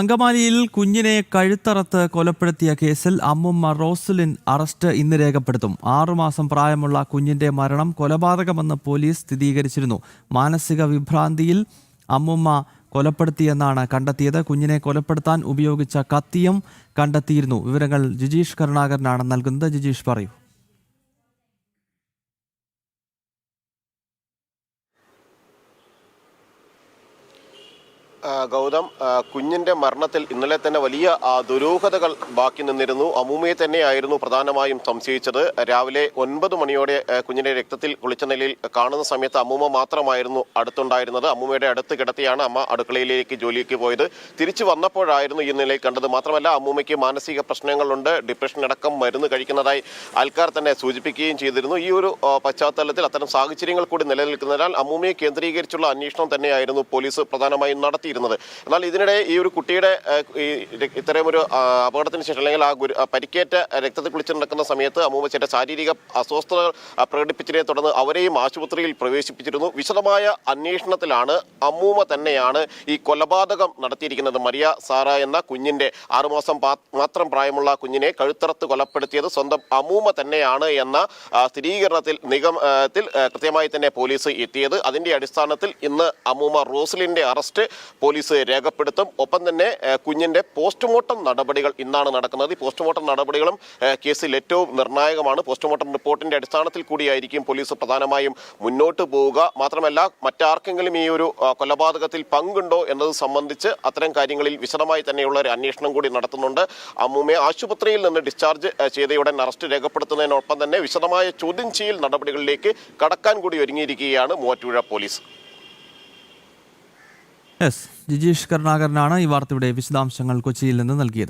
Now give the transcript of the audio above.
അങ്കമാലിയിൽ കുഞ്ഞിനെ കഴുത്തറത്ത് കൊലപ്പെടുത്തിയ കേസിൽ അമ്മുമ്മ റോസലിൻ അറസ്റ്റ് ഇന്ന് രേഖപ്പെടുത്തും. 6 മാസം പ്രായമുള്ള കുഞ്ഞിന്റെ മരണം കൊലപാതകമെന്ന് പോലീസ് സ്ഥിരീകരിച്ചിരുന്നു. മാനസിക വിഭ്രാന്തിയിൽ അമ്മുമ്മ കൊലപ്പെടുത്തിയെന്നാണ് കണ്ടെത്തിയത്. കുഞ്ഞിനെ കൊലപ്പെടുത്താൻ ഉപയോഗിച്ച കത്തിയും കണ്ടെത്തിയിരുന്നു. വിവരങ്ങൾ ജിജീഷ് കരുണാകരനാണ് നൽകുന്നത്. ജിജീഷ്, പറയൂ. ഗൗതം, കുഞ്ഞിന്റെ മരണത്തിൽ ഇന്നലെ തന്നെ വലിയ ദുരൂഹതകൾ ബാക്കി നിന്നിരുന്നു. അമ്മൂമ്മയെ തന്നെയായിരുന്നു പ്രധാനമായും സംശയിച്ചത്. രാവിലെ 9 മണിയോടെ കുഞ്ഞിന്റെ രക്തത്തിൽ കുളിച്ച നിലയിൽ കാണുന്ന സമയത്ത് അമ്മൂമ്മ മാത്രമായിരുന്നു അടുത്തുണ്ടായിരുന്നത്. അമ്മൂമ്മയുടെ അടുത്ത് കിടത്തിയാണ് അമ്മ അടുക്കളയിലേക്ക് ജോലിക്ക് പോയത്. തിരിച്ചു വന്നപ്പോഴായിരുന്നു ഈ നിലയിൽ കണ്ടത്. മാത്രമല്ല, അമ്മൂമ്മയ്ക്ക് മാനസിക പ്രശ്നങ്ങളുണ്ട്, ഡിപ്രഷൻ അടക്കം മരുന്ന് കഴിക്കുന്നതായി ആൾക്കാർ തന്നെ സൂചിപ്പിക്കുകയും ചെയ്തിരുന്നു. ഈ ഒരു പശ്ചാത്തലത്തിൽ അത്തരം സാഹചര്യങ്ങൾ കൂടി നിലനിൽക്കുന്നതിനാൽ അമ്മൂമ്മയെ കേന്ദ്രീകരിച്ചുള്ള അന്വേഷണം തന്നെയായിരുന്നു പോലീസ് പ്രധാനമായും നടത്തിയിരുന്നത്. എന്നാൽ ഇതിനിടെ ഈ ഒരു കുട്ടിയുടെ ഇത്തരമൊരു അപകടത്തിന് ശേഷം, അല്ലെങ്കിൽ പരിക്കേറ്റ രക്തത്തിൽ കുളിച്ച് നടക്കുന്ന സമയത്ത് അമ്മൂമ്മ ചില ശാരീരിക അസ്വസ്ഥതകൾ പ്രകടിപ്പിച്ചതിനെ തുടർന്ന് അവരെയും ആശുപത്രിയിൽ പ്രവേശിപ്പിച്ചിരുന്നു. വിശദമായ അന്വേഷണത്തിലാണ് അമ്മൂമ്മ തന്നെയാണ് ഈ കൊലപാതകം നടത്തിയിരിക്കുന്നത്. മരിയ സാറ എന്ന കുഞ്ഞിന്റെ 6 മാസം മാത്രം പ്രായമുള്ള കുഞ്ഞിനെ കഴുത്തറത്ത് കൊലപ്പെടുത്തിയത് സ്വന്തം അമ്മൂമ്മ തന്നെയാണ് എന്ന നിഗമനത്തിൽ കൃത്യമായി തന്നെ പോലീസ് എത്തിയത്. അതിന്റെ അടിസ്ഥാനത്തിൽ ഇന്ന് അമ്മൂമ്മ റോസലിന്റെ അറസ്റ്റ് പോലീസ് രേഖപ്പെടുത്തും. ഒപ്പം തന്നെ കുഞ്ഞിന്റെ പോസ്റ്റ്മോർട്ടം നടപടികൾ ഇന്നാണ് നടക്കുന്നത്. ഈ പോസ്റ്റ്മോർട്ടം നടപടികളും കേസിൽ ഏറ്റവും നിർണായകമാണ്. പോസ്റ്റ്മോർട്ടം റിപ്പോർട്ടിന്റെ അടിസ്ഥാനത്തിൽ കൂടിയായിരിക്കും പോലീസ് പ്രധാനമായും മുന്നോട്ട് പോവുക. മാത്രമല്ല, മറ്റാർക്കെങ്കിലും ഈ ഒരു കൊലപാതകത്തിൽ പങ്കുണ്ടോ എന്നത് സംബന്ധിച്ച് അത്തരം കാര്യങ്ങളിൽ വിശദമായി തന്നെയുള്ള ഒരു അന്വേഷണം കൂടി നടത്തുന്നുണ്ട്. അമ്മൂമ്മയെ ആശുപത്രിയിൽ നിന്ന് ഡിസ്ചാർജ് ചെയ്തയുടൻ അറസ്റ്റ് രേഖപ്പെടുത്തുന്നതിനൊപ്പം തന്നെ വിശദമായ ചോദ്യം ചെയ്യൽ നടപടികളിലേക്ക് കടക്കാൻ കൂടി ഒരുങ്ങിയിരിക്കുകയാണ് മൂവാറ്റുപുഴ പോലീസ്. ജിജീഷ് കരുണാകരനാണ് ഈ വാർത്തയുടെ വിശദാംശങ്ങൾ കൊച്ചിയിൽ നിന്ന് നൽകിയത്.